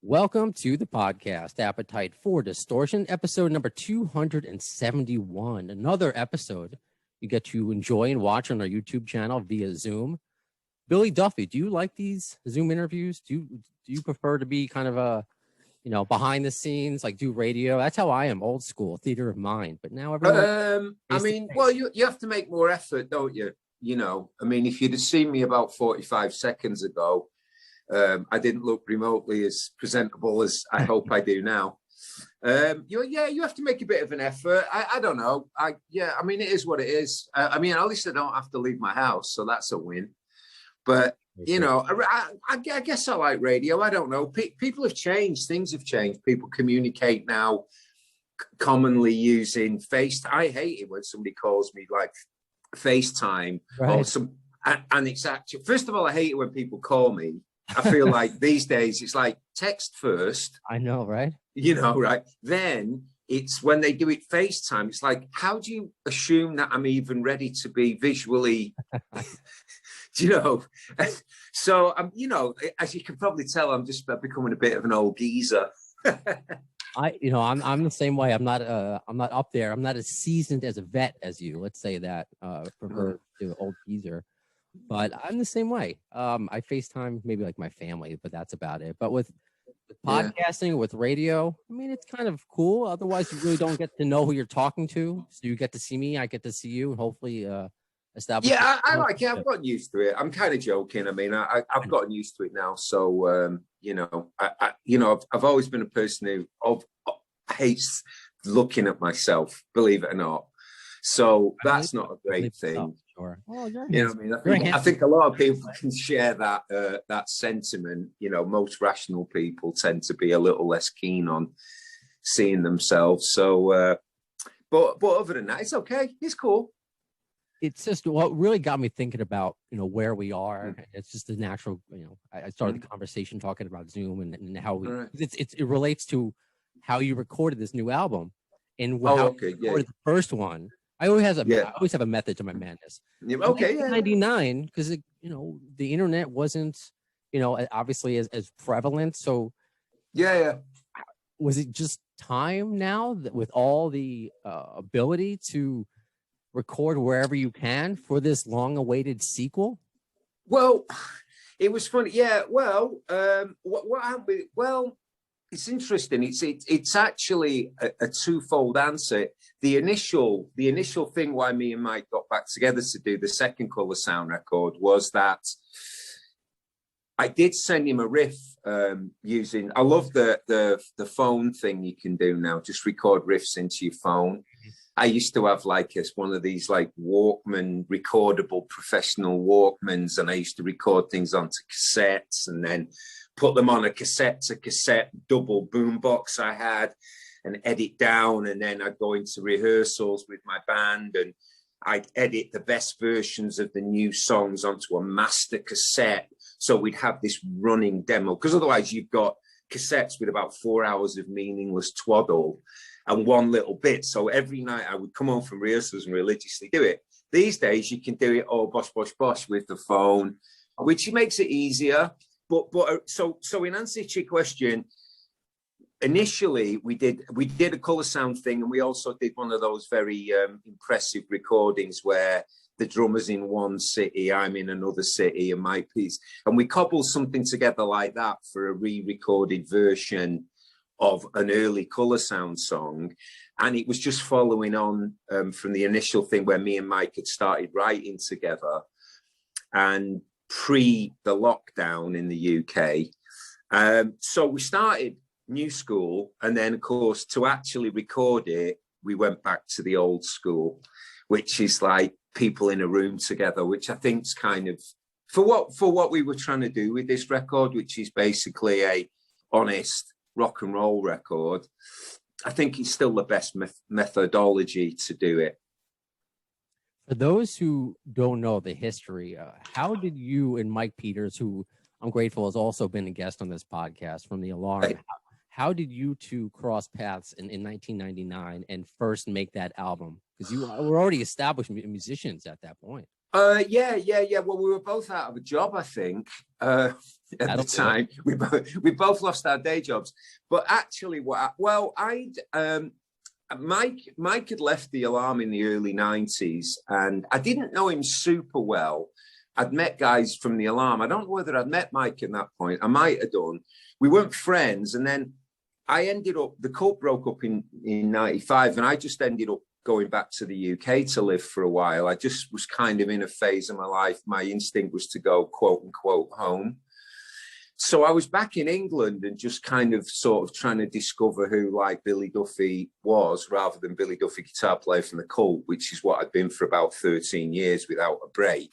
Welcome to the podcast, Appetite for Distortion, episode number 271. Another episode you get to enjoy and watch on our YouTube channel via Zoom. Billy Duffy, do you like these Zoom interviews? Do you prefer to be kind of a, behind the scenes, like do radio? That's how I am, old school, theater of mind. But now everyone. You have to make more effort, don't you? If you'd have seen me about 45 seconds ago, I didn't look remotely as presentable as I hope I do now. You have to make a bit of an effort. I don't know. It is what it is. At least I don't have to leave my house, so that's a win. But I guess I like radio. I don't know. People have changed. Things have changed. People communicate now commonly using FaceTime. I hate it when somebody calls me like FaceTime or some. And it's actually, first of all, I hate it when people call me. I feel like these days it's like text first. I know, right? Right? Then it's when they do it FaceTime. It's like, how do you assume that I'm even ready to be visually, So, as you can probably tell, I'm just becoming a bit of an old geezer. I'm the same way. I'm not up there. I'm not as seasoned as a vet as you. Let's say that prefer to old geezer. But I'm the same way. I FaceTime maybe like my family, but that's about it. But with podcasting, with radio, it's kind of cool. Otherwise, you really don't get to know who you're talking to. So you get to see me, I get to see you, and hopefully establish. Yeah, I like it. I've gotten used to it. I'm kind of joking. I've gotten used to it now. So, I've always been a person who hates looking at myself, believe it or not. So that's not a great thing. Sure. Well, I think a lot of people can share that sentiment. Most rational people tend to be a little less keen on seeing themselves. So, but other than that, it's okay. It's cool. It's just what really got me thinking about, where we are. It's just a natural, I started the conversation talking about Zoom and how it relates to how you recorded this new album and how you recorded the first one. I always have a method to my madness. Yeah, okay. 1999, because the internet wasn't, obviously as prevalent. So was it just time now that with all the ability to record wherever you can for this long-awaited sequel? Well, it was funny. Yeah. Well, what happened? Well, it's interesting. It's actually a twofold answer. The initial thing why me and Mike got back together to do the second Coloursound record was that I did send him a riff using. I love the phone thing you can do now. Just record riffs into your phone. I used to have one of these Walkman recordable professional Walkmans, and I used to record things onto cassettes and then put them on a cassette to cassette double boombox I had and edit down. And then I'd go into rehearsals with my band and I'd edit the best versions of the new songs onto a master cassette. So we'd have this running demo, because otherwise you've got cassettes with about 4 hours of meaningless twaddle and one little bit. So every night I would come home from rehearsals and religiously do it. These days you can do it all bosh with the phone, which makes it easier. But so in answer to your question, initially we did a Coloursound thing, and we also did one of those very impressive recordings where the drummer's in one city, I'm in another city, and my piece, and we cobbled something together like that for a re-recorded version of an early Coloursound song. And it was just following on from the initial thing where me and Mike had started writing together, and pre the lockdown in the UK. So we started new school, and then of course to actually record it, we went back to the old school, which is like people in a room together, which I think is kind of for what we were trying to do with this record, which is basically a honest rock and roll record. I think it's still the best methodology to do it. For those who don't know the history, how did you and Mike Peters, who I'm grateful has also been a guest on this podcast from The Alarm, how did you two cross paths in 1999 and first make that album? Because you were already established musicians at that point. Yeah. Well, we were both out of a job, I think, at the time. We both lost our day jobs. But actually, Mike had left the Alarm in the early 90s, and I didn't know him super well. I'd met guys from the Alarm. I don't know whether I'd met Mike at that point. I might have done. We weren't friends, and then I ended up, the cult broke up in 95, and I just ended up going back to the UK to live for a while. I just was kind of in a phase of my life. My instinct was to go, quote unquote, home. So I was back in England and just kind of sort of trying to discover who like Billy Duffy was, rather than Billy Duffy, guitar player from the Cult, which is what I'd been for about 13 years without a break.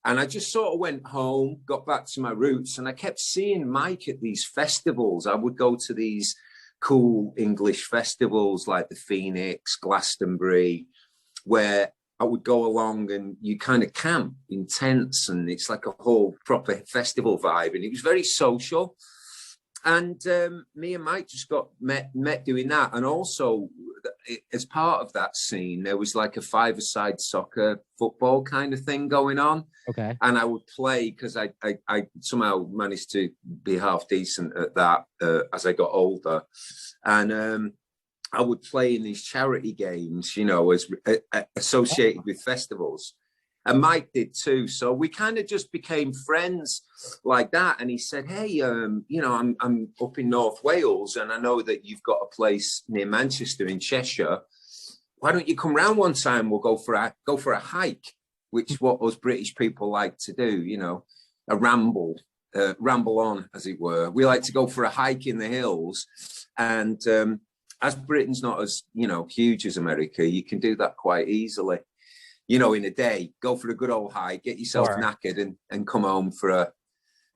And I just sort of went home, got back to my roots, and I kept seeing Mike at these festivals. I would go to these cool English festivals like the Phoenix, Glastonbury, where I would go along and you kind of camp in tents, and it's like a whole proper festival vibe, and it was very social. And me and Mike just got met doing that. And also, as part of that scene, there was like a five-a-side soccer football kind of thing going on. Okay. And I would play, because I somehow managed to be half decent at that as I got older. And I would play in these charity games, you know, as associated with festivals. And Mike did too. So we kind of just became friends like that. And he said, hey, you know, I'm up in North Wales, and I know that you've got a place near Manchester in Cheshire. Why don't you come round one time? We'll go for a hike, which is what us British people like to do, you know, a ramble on, as it were. We like to go for a hike in the hills. And as Britain's not as, you know, huge as America, you can do that quite easily. You know, in a day, go for a good old hike, get yourself knackered, and come home for a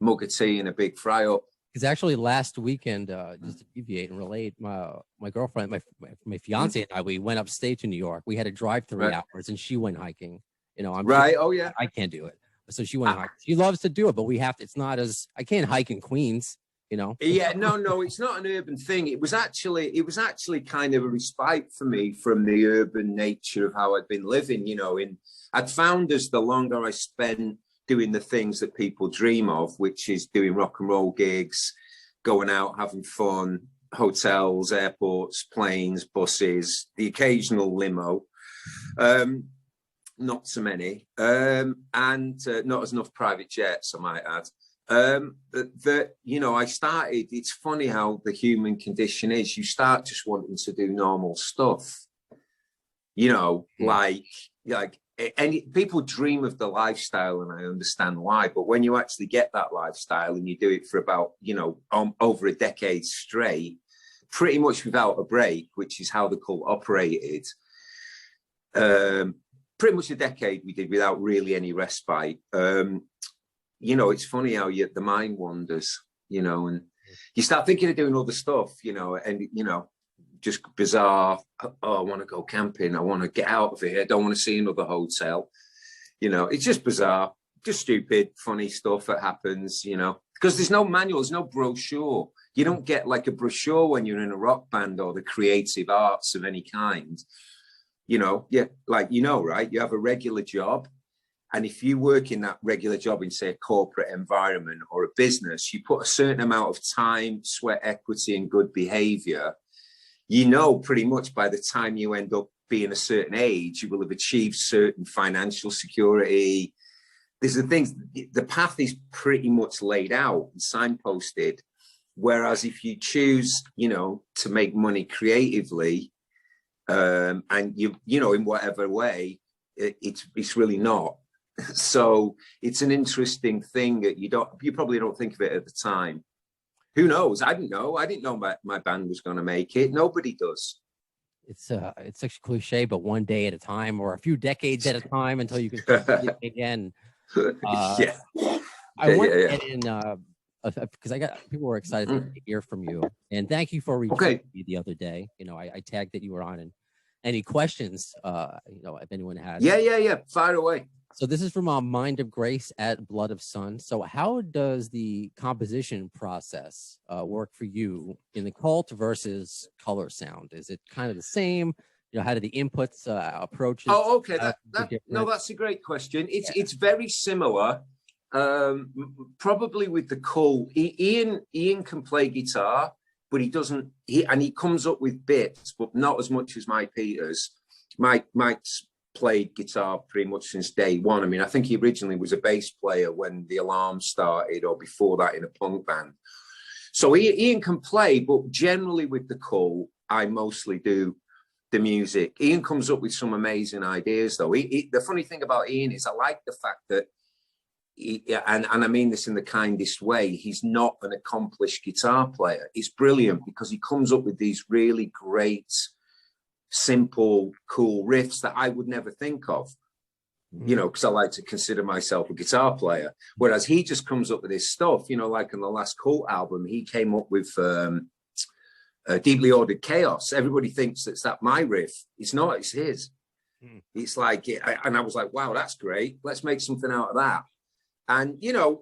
mug of tea and a big fry up. Because actually last weekend, just to deviate and relate, my girlfriend, my fiance and I, we went upstate to New York. We had to drive 3 hours, and she went hiking. You know, I can't do it. So she went hiking. She loves to do it, but we have to, it's not as, I can't hike in Queens, you know? Yeah, no, it's not an urban thing. It was actually kind of a respite for me from the urban nature of how I'd been living, you know. I'd found as the longer I spent doing the things that people dream of, which is doing rock and roll gigs, going out, having fun, hotels, airports, planes, buses, the occasional limo, not so many, and not as enough private jets, I might add. You know, it's funny how the human condition is. You start just wanting to do normal stuff, you know, like any people dream of the lifestyle, and I understand why, but when you actually get that lifestyle and you do it for about, you know, over a decade straight, pretty much without a break, which is how the cult operated, pretty much a decade we did without really any respite. You know, it's funny how the mind wanders, you know, and you start thinking of doing other stuff, you know, and, you know, just bizarre. Oh, I want to go camping. I want to get out of here. I don't want to see another hotel. You know, it's just bizarre, just stupid, funny stuff that happens, you know, because there's no manual, there's no brochure. You don't get like a brochure when you're in a rock band or the creative arts of any kind. You know, yeah, like, you know, right? You have a regular job. And if you work in that regular job in, say, a corporate environment or a business, you put a certain amount of time, sweat equity, and good behavior. You know, pretty much by the time you end up being a certain age, you will have achieved certain financial security. There's the things, the path is pretty much laid out and signposted. Whereas if you choose, you know, to make money creatively, and you know, in whatever way, it's really not. So it's an interesting thing that you probably don't think of it at the time. Who knows? I didn't know my band was going to make it. Nobody does. It's such a cliche, but one day at a time, or a few decades at a time, until you can start it again. Yeah. I want to get in because people were excited to hear from you, and thank you for reaching out to me the other day. You know, I tagged that you were on, and any questions, you know, if anyone has. Yeah. Fire away. So this is from Mind of Grace at Blood of Sun. So how does the composition process work for you in the cult versus Color Sound? Is it kind of the same? You know, how do the inputs approaches? Oh, okay. That's a great question. It's very similar. Probably with the cult. Ian can play guitar, but he doesn't. He comes up with bits, but not as much as Mike Peters. Mike's played guitar pretty much since day one. I mean, I think he originally was a bass player when the Alarm started, or before that in a punk band. So Ian can play, but generally with the cult, I mostly do the music. Ian comes up with some amazing ideas, though. The funny thing about Ian is I like the fact that, and I mean this in the kindest way, he's not an accomplished guitar player. It's brilliant because he comes up with these really great, simple, cool riffs that I would never think of, you know, because I like to consider myself a guitar player. Whereas he just comes up with this stuff, you know, like on the last Cult album, he came up with Deeply Ordered Chaos. Everybody thinks that's my riff. It's not, it's his. It's like, and I was like, wow, that's great. Let's make something out of that. And, you know,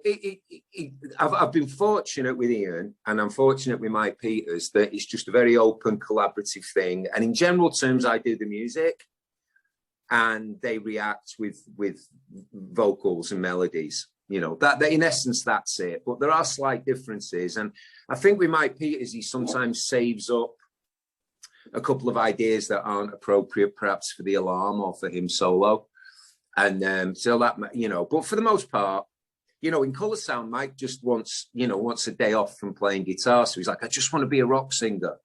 I've been fortunate with Ian, and I'm fortunate with Mike Peters, that it's just a very open, collaborative thing. And in general terms, I do the music and they react with vocals and melodies. You know, that in essence, that's it. But there are slight differences. And I think with Mike Peters, he sometimes saves up a couple of ideas that aren't appropriate, perhaps for the Alarm or for him solo. And so that, you know, but for the most part, you know, in Coloursound, Mike just wants a day off from playing guitar. So he's like, I just want to be a rock singer.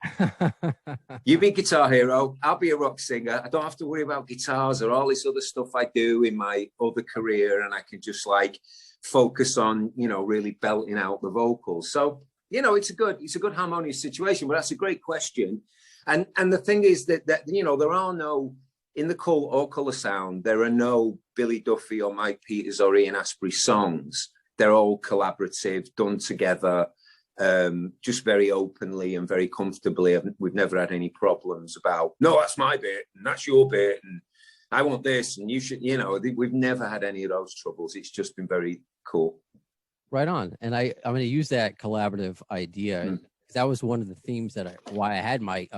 You be Guitar Hero, I'll be a rock singer. I don't have to worry about guitars or all this other stuff I do in my other career. And I can just like focus on, you know, really belting out the vocals. So, you know, it's a good harmonious situation, but that's a great question. And the thing is that you know, there are no, in the Cult or Coloursound, there are no Billy Duffy or Mike Peters or Ian Astbury songs. They're all collaborative, done together, just very openly and very comfortably. We've never had any problems about, no, that's my bit and that's your bit and I want this and you should, you know, we've never had any of those troubles. It's just been very cool. Right on. And I'm going to use that collaborative idea. Mm. That was one of the themes why I had Mike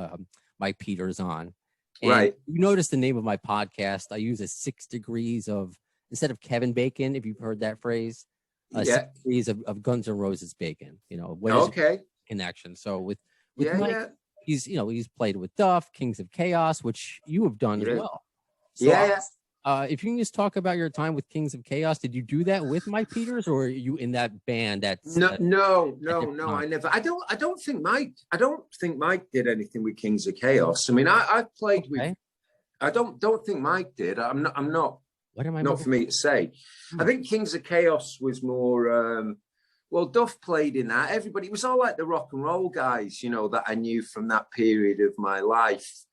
Peters on. And right. You notice the name of my podcast. I use a 6 degrees of, instead of Kevin Bacon, if you've heard that phrase, 6 degrees of Guns N' Roses Bacon, you know, okay. Connection. So with Mike, he's played with Duff, Kings of Chaos, which you have done as well. So if you can just talk about your time with Kings of Chaos, did you do that with Mike Peters, or are you in that band? No. I never. I don't think Mike did anything with Kings of Chaos. I mean, I've played with. I don't think Mike did. I'm not. What am I? Not for me to say. I think Kings of Chaos was more. Well, Duff played in that. Everybody, it was all like the rock and roll guys, you know, that I knew from that period of my life.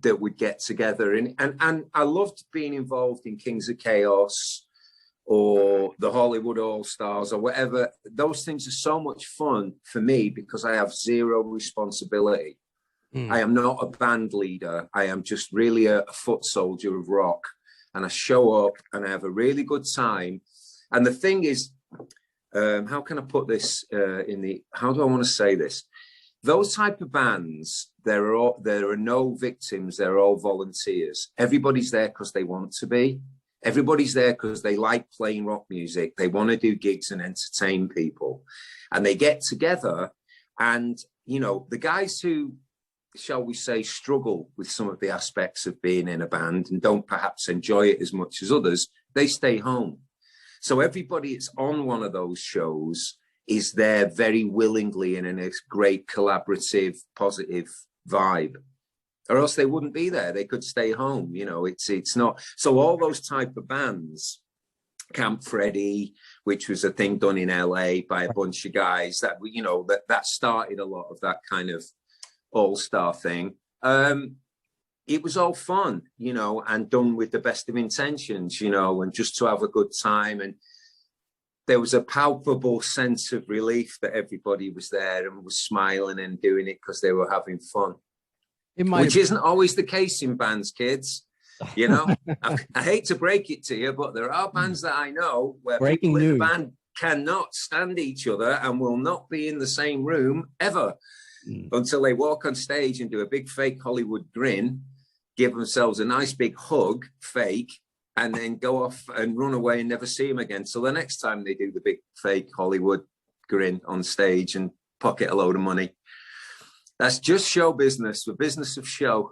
That would get together and I loved being involved in Kings of Chaos or the Hollywood All Stars or whatever. Those things are so much fun for me because I have zero responsibility. I am not a band leader. I am just really a foot soldier of rock, and I show up and I have a really good time. And the thing is, how can I put this how do I want to say this? Those type of bands, there are no victims. They're all volunteers. Everybody's there because they want to be. Everybody's there because they like playing rock music. They want to do gigs and entertain people. And they get together. And, you know, the guys who, shall we say, struggle with some of the aspects of being in a band and don't perhaps enjoy it as much as others, they stay home. So everybody that's on one of those shows is there very willingly and in a great collaborative, positive vibe, or else they wouldn't be there. They could stay home. You know, it's not. So all those type of bands, Camp Freddy, which was a thing done in LA by a bunch of guys that, you know, that started a lot of that kind of all-star thing. It was all fun, you know, and done with the best of intentions, you know, and just to have a good time. And there was a palpable sense of relief that everybody was there and was smiling and doing it because they were having fun, which isn't always the case in bands, kids. You know, I hate to break it to you, but there are bands that I know where people in the band cannot stand each other and will not be in the same room ever. until they walk on stage and do a big fake Hollywood grin, give themselves a nice big hug, fake, and then go off and run away and never see him again. So the next time they do the big fake Hollywood grin on stage and pocket a load of money. That's just show business, the business of show.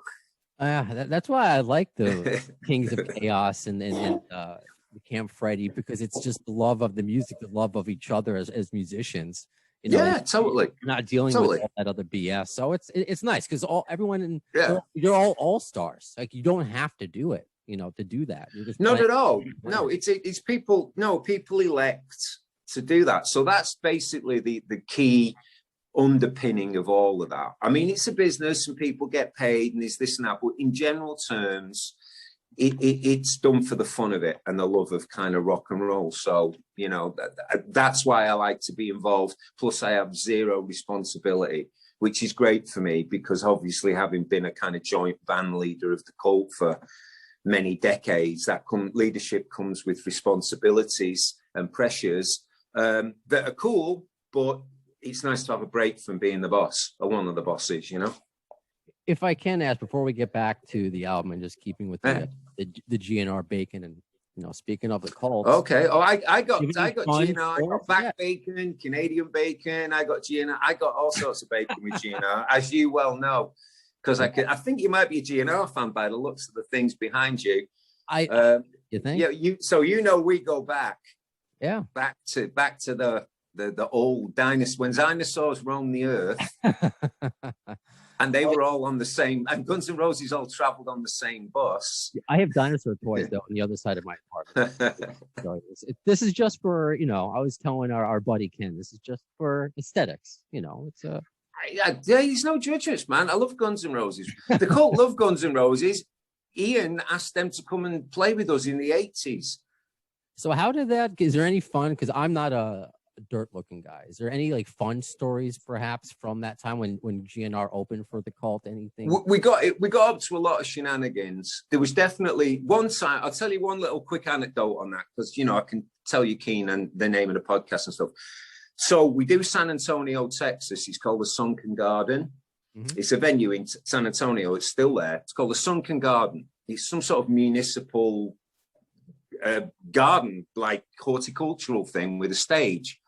That's why I like the Kings of Chaos and the Camp Freddy, because it's just the love of the music, the love of each other as musicians. You know, yeah, totally. Not dealing with all that other BS. So it's nice because everyone you're all stars. Like, you don't have to do it, you know, to do that. Not at all. No, it's people. No, people elect to do that. So that's basically the key underpinning of all of that. I mean, it's a business and people get paid and it's this and that, but in general terms, it's done for the fun of it and the love of kind of rock and roll. So, you know, that's why I like to be involved. Plus I have zero responsibility, which is great for me, because obviously having been a kind of joint band leader of the Cult for many decades, that leadership comes with responsibilities and pressures that are cool, but it's nice to have a break from being the boss, or one of the bosses, you know. If I can ask, before we get back to the album and just keeping with the GNR bacon, and, you know, speaking of the Cult. Okay. Oh, I got GNR, I got back bacon, Canadian bacon, I got GNR, I got all sorts of bacon with GNR, as you well know, because I think you might be a GNR fan by the looks of the things behind you. You think? Yeah, so you know we go back. Yeah. Back to the old dinosaurs, when dinosaurs roamed the earth. And they were all on the same, and Guns N' Roses all traveled on the same bus. I have dinosaur toys, though, on the other side of my apartment. So this is just for, you know, I was telling our buddy Ken, this is just for aesthetics. You know, it's there's no judgments, man. I love Guns N' Roses. The Cult love Guns N' Roses. Ian asked them to come and play with us in the 80s. So how did that, is there any fun? Because I'm not a dirt looking guy. Is there any like fun stories perhaps from that time when GNR opened for the Cult? Anything? We got up to a lot of shenanigans. There was definitely one time, I'll tell you one little quick anecdote on that, because, you know, I can tell you, Keen, and the name of the podcast and stuff. So we do San Antonio, Texas. It's called the Sunken Garden. Mm-hmm. It's a venue in San Antonio. It's still there. It's called the Sunken Garden. It's some sort of municipal garden, like horticultural thing with a stage.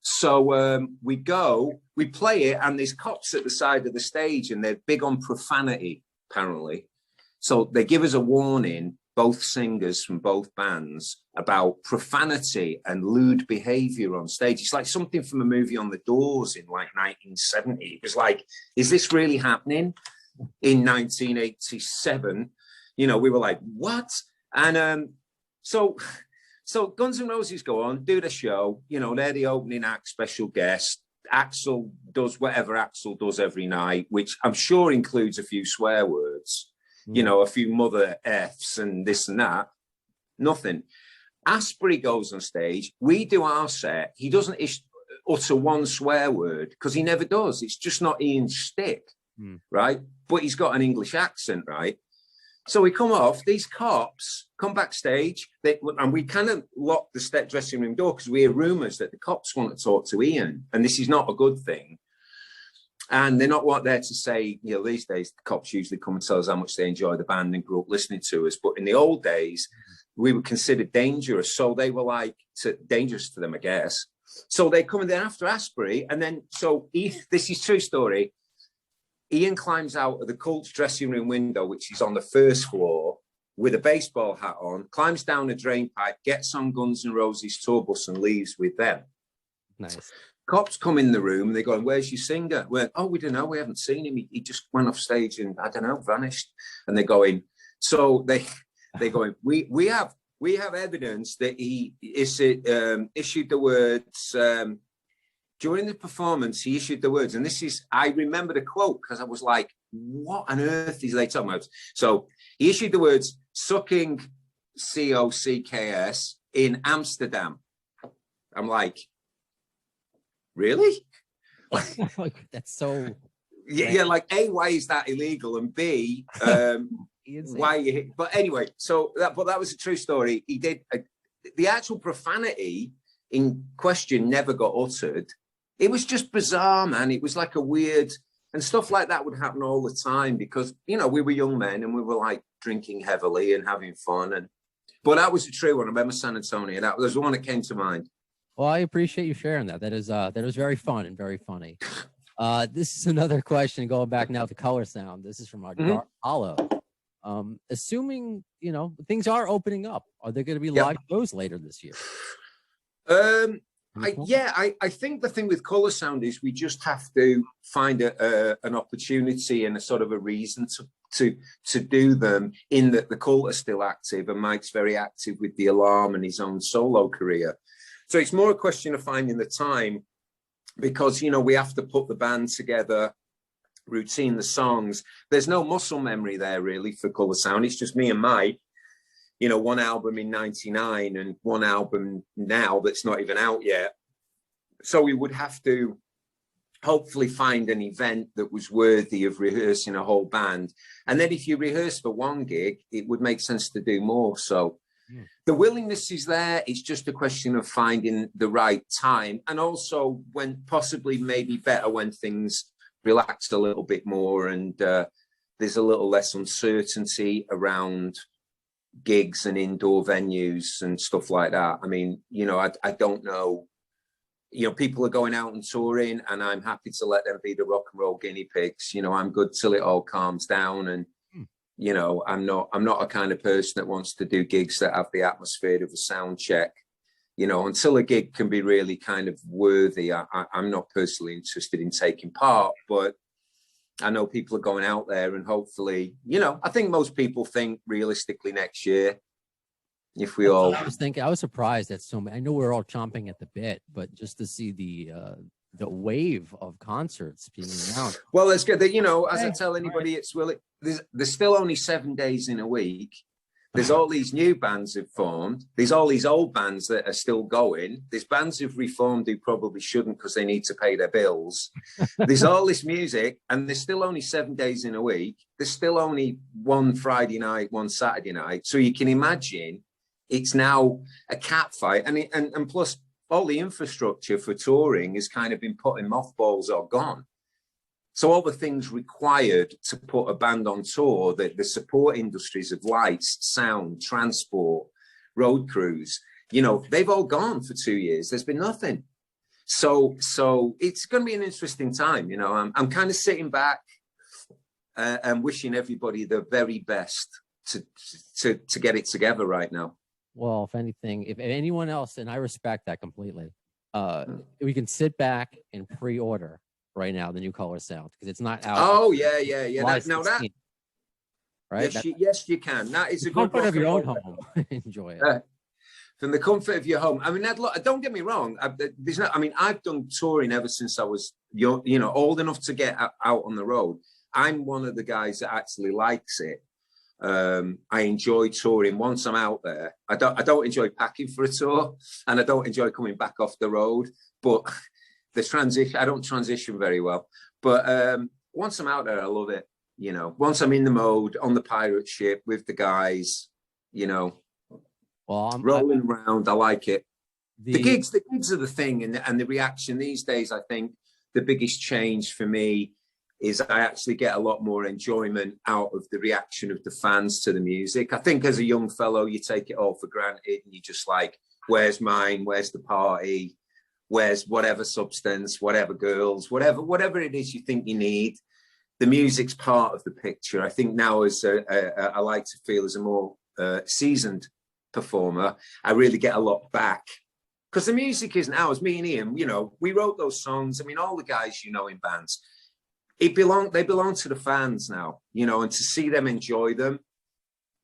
So we play it, and there's cops at the side of the stage, and they're big on profanity, apparently. So they give us a warning, both singers from both bands, about profanity and lewd behavior on stage. It's like something from a movie on the Doors in like 1970. It was like, is this really happening in 1987? You know, we were like, what? And so Guns N' Roses go on, do the show, you know, they're the opening act, special guest. Axl does whatever Axl does every night, which I'm sure includes a few swear words, you know, a few mother Fs and this and that. Nothing. Asprey goes on stage, we do our set, he doesn't utter one swear word, because he never does. It's just not Ian's shtick, right? But he's got an English accent, right? So we come off, these cops come backstage, and we kind of lock the dressing room door because we hear rumours that the cops want to talk to Ian, and this is not a good thing. And they're not there to say, you know, these days the cops usually come and tell us how much they enjoy the band and grew up listening to us. But in the old days, we were considered dangerous. So they were like dangerous to them, I guess. So they come in there after Asprey, and then, this is true story. Ian climbs out of the Cult's dressing room window, which is on the first floor, with a baseball hat on, climbs down a drain pipe, gets on Guns N' Roses tour bus and leaves with them. Nice. Cops come in the room and they go, where's your singer? We don't know. We haven't seen him. He just went off stage and, I don't know, vanished. And they go in. So they go in, we have evidence that he issued the words, during the performance, he issued the words, and this is, I remember the quote because I was like, what on earth is they talking about? So he issued the words, sucking COCKS in Amsterdam. I'm like, really? That's so... Yeah, like, A, why is that illegal? And B, why you... But anyway, that was a true story. He did... the actual profanity in question never got uttered. it was just bizarre, man. It was like a weird, and stuff like that would happen all the time because, you know, we were young men and we were like drinking heavily and having fun. And but that was a true one. I remember San Antonio. That was the one that came to mind. Well, I appreciate you sharing that. That is very fun and very funny. This is another question going back now to Color Sound. This is from our Hollow. Assuming, you know, things are opening up, are there going to be live shows later this year? I think the thing with Color Sound is we just have to find an opportunity and a sort of a reason to do them, in that the cult are still active and Mike's very active with the Alarm and his own solo career. So it's more a question of finding the time, because, you know, we have to put the band together, routine the songs. There's no muscle memory there really for Color Sound. It's just me and Mike, you know, one album in 99 and one album now that's not even out yet. So we would have to hopefully find an event that was worthy of rehearsing a whole band. And then if you rehearse for one gig, it would make sense to do more. So the willingness is there. It's just a question of finding the right time. And also when possibly maybe better when things relax a little bit more and there's a little less uncertainty around gigs and indoor venues and stuff like that. I mean, you know, I don't know, you know, people are going out and touring and I'm happy to let them be the rock and roll guinea pigs. You know, I'm good till it all calms down. And, you know, I'm not a kind of person that wants to do gigs that have the atmosphere of a sound check. You know, until a gig can be really kind of worthy, I'm not personally interested in taking part, but I know people are going out there and hopefully, you know, I think most people think realistically next year, if we all... I was thinking, I was surprised that so many, I know we're all chomping at the bit, but just to see the wave of concerts being announced. Well, it's good that, you know, as I tell anybody, it's really, there's still only 7 days in a week. There's all these new bands have formed. There's all these old bands that are still going. There's bands who've reformed who probably shouldn't because they need to pay their bills. There's all this music, and there's still only 7 days in a week. There's still only one Friday night, one Saturday night. So you can imagine it's now a cat fight. And plus, all the infrastructure for touring has kind of been put in mothballs or gone. So all the things required to put a band on tour, the support industries of lights, sound, transport, road crews, you know, they've all gone for 2 years. There's been nothing. So it's going to be an interesting time. You know, I'm kind of sitting back and wishing everybody the very best to get it together right now. Well, if anything, if anyone else, and I respect that completely, we can sit back and pre-order right now the new Color Sound, because it's not out. Oh yeah. Now that, right? Yes, you can. That is a good comfort of your own home. Enjoy it from the comfort of your home. I mean, don't get me wrong. I've done touring ever since I was young, you know, old enough to get out on the road. I'm one of the guys that actually likes it. I enjoy touring once I'm out there. I don't enjoy packing for a tour, and I don't enjoy coming back off the road. But the transition, I don't transition very well. But once I'm out there, I love it. You know, once I'm in the mode on the pirate ship with the guys, you know, rolling around, I like it. The gigs are the thing, and the reaction these days. I think the biggest change for me is I actually get a lot more enjoyment out of the reaction of the fans to the music. I think as a young fellow, you take it all for granted, and you just like, where's mine? Where's the party? Where's whatever substance, whatever girls, whatever it is you think you need. The music's part of the picture. I think now, as I like to feel as a more seasoned performer, I really get a lot back. Because the music isn't ours. Me and Ian, you know, we wrote those songs. I mean, all the guys you know in bands, they belong to the fans now, you know, and to see them enjoy them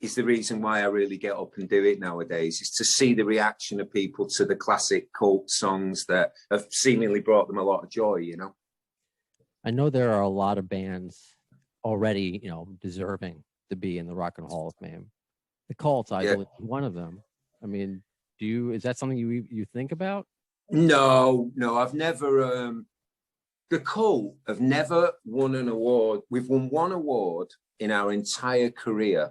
is the reason why I really get up and do it nowadays, is to see the reaction of people to the classic cult songs that have seemingly brought them a lot of joy, you know. I know there are a lot of bands already, you know, deserving to be in the Rock and Roll Hall of Fame. The Cult, I believe, is one of them. I mean, is that something you think about? No, I've never, the Cult have never won an award. We've won one award in our entire career.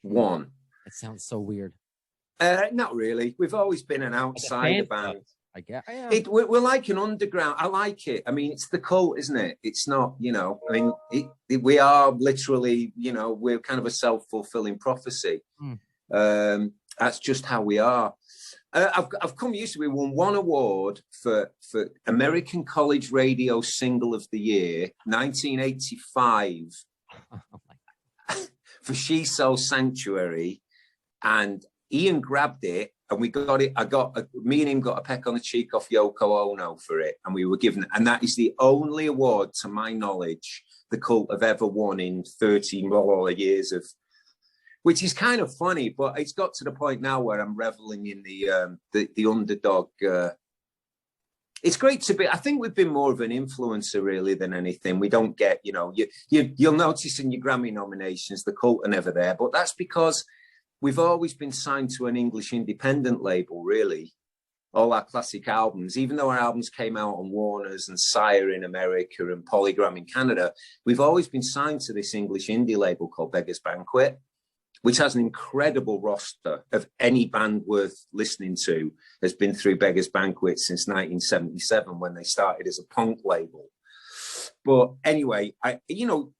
One. It sounds so weird. Not really. We've always been an outsider band. I guess. Yeah. We're like an underground. I like it. I mean, it's the cult, isn't it? It's not, you know. I mean, we are literally, you know, we're kind of a self-fulfilling prophecy. That's just how we are. I've come used to. We won one award for American College Radio Single of the Year, 1985, for She Sold Sanctuary, and Ian grabbed it. And we got it. Me and him got a peck on the cheek off Yoko Ono for it, and we were given it. And that is the only award, to my knowledge, the cult have ever won in 30 more years of. Which is kind of funny, but it's got to the point now where I'm reveling in the underdog. It's great to be. I think we've been more of an influencer really than anything. We don't get, you know, you'll notice in your Grammy nominations the cult are never there, but that's because we've always been signed to an English independent label, really. All our classic albums, even though our albums came out on Warner's and Sire in America and Polygram in Canada, we've always been signed to this English indie label called Beggars Banquet, which has an incredible roster of any band worth listening to has been through Beggars Banquet since 1977 when they started as a punk label. But anyway, you know,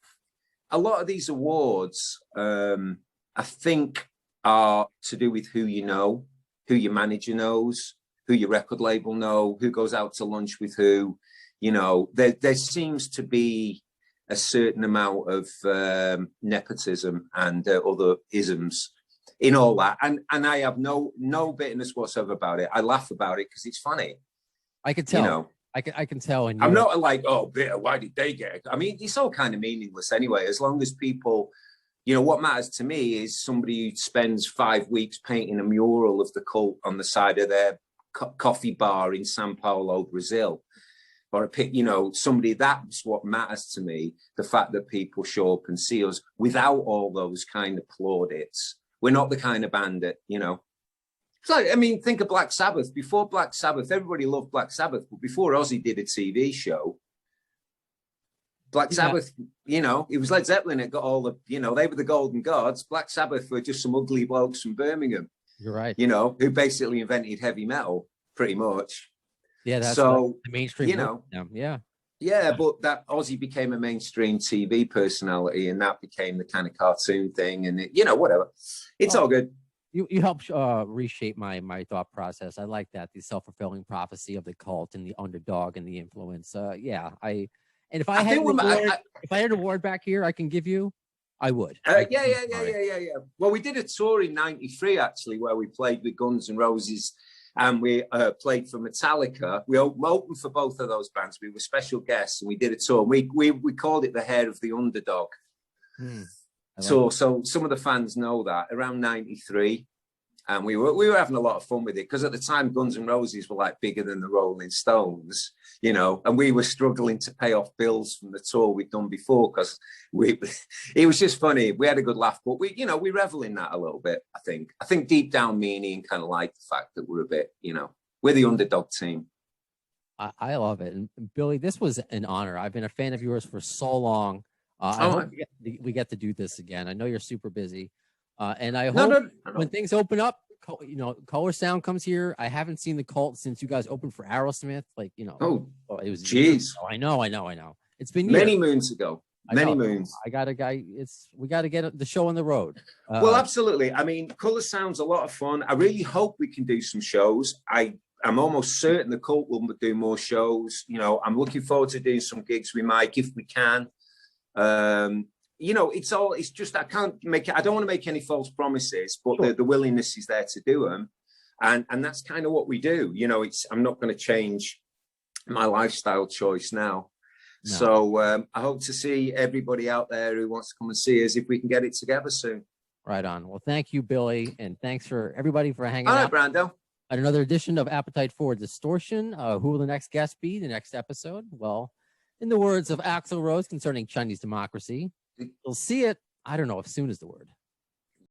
a lot of these awards, I think, are to do with who you know, who your manager knows, who your record label know, who goes out to lunch with who. You know, there seems to be a certain amount of nepotism and other isms in all that, and I have no bitterness whatsoever about it. I laugh about it because it's funny. I can tell. You know, I can tell. And I'm not like, oh, bitter. Why did they get it? I mean, it's all kind of meaningless anyway. As long as people, you know, what matters to me is somebody who spends 5 weeks painting a mural of the cult on the side of their coffee bar in Sao Paulo, Brazil. Or you know, somebody, that's what matters to me. The fact that people show up and see us without all those kind of plaudits. We're not the kind of band that, you know. It's like, I mean, think of Black Sabbath. Before Black Sabbath, everybody loved Black Sabbath, but before Ozzy did a TV show, Black Sabbath, you know, it was Led Zeppelin that got all the, you know, they were the golden gods. Black Sabbath were just some ugly blokes from Birmingham. You're right. You know, who basically invented heavy metal, pretty much. Yeah, that's so the mainstream. You know, yeah, but that Ozzy became a mainstream TV personality, and that became the kind of cartoon thing, and it, you know, whatever. It's all good. You helped reshape my thought process. I like that, the self-fulfilling prophecy of the cult and the underdog and the influence. Yeah, if I had an award back here, I can give you. I would. Yeah. Well, we did a tour in '93 actually, where we played with Guns N' Roses. And we played for Metallica. We opened for both of those bands. We were special guests, and we did a tour. We called it the Hair of the Underdog. So some of the fans know that around '93, and we were having a lot of fun with it because at the time Guns N' Roses were like bigger than the Rolling Stones, you know, and we were struggling to pay off bills from the tour we'd done before because it was just funny. We had a good laugh, but we revel in that a little bit. I think deep down me and Ian kind of like the fact that we're a bit, you know, we're the underdog team. I love it. And Billy, this was an honor. I've been a fan of yours for so long. I hope we get to do this again. I know you're super busy. And I hope when things open up, you know, Color Sound comes here. I haven't seen the cult since you guys opened for Aerosmith. Like, you know, it was. Jeez. I know. It's been many moons ago. Many moons. We got to get the show on the road. Well, absolutely. I mean, Color Sound's a lot of fun. I really hope we can do some shows. I'm almost certain the cult will do more shows. You know, I'm looking forward to doing some gigs with Mike if we can. You know, it's just, I don't want to make any false promises, but sure. the willingness is there to do them. And that's kind of what we do. You know, I'm not going to change my lifestyle choice now. No. So I hope to see everybody out there who wants to come and see us if we can get it together soon. Right on. Well, thank you, Billy. And thanks for everybody for hanging out. All right, Brando. At another edition of Appetite for Distortion. Who will the next guest be? The next episode? Well, in the words of Axl Rose concerning Chinese democracy, you'll see it. I don't know if soon is the word.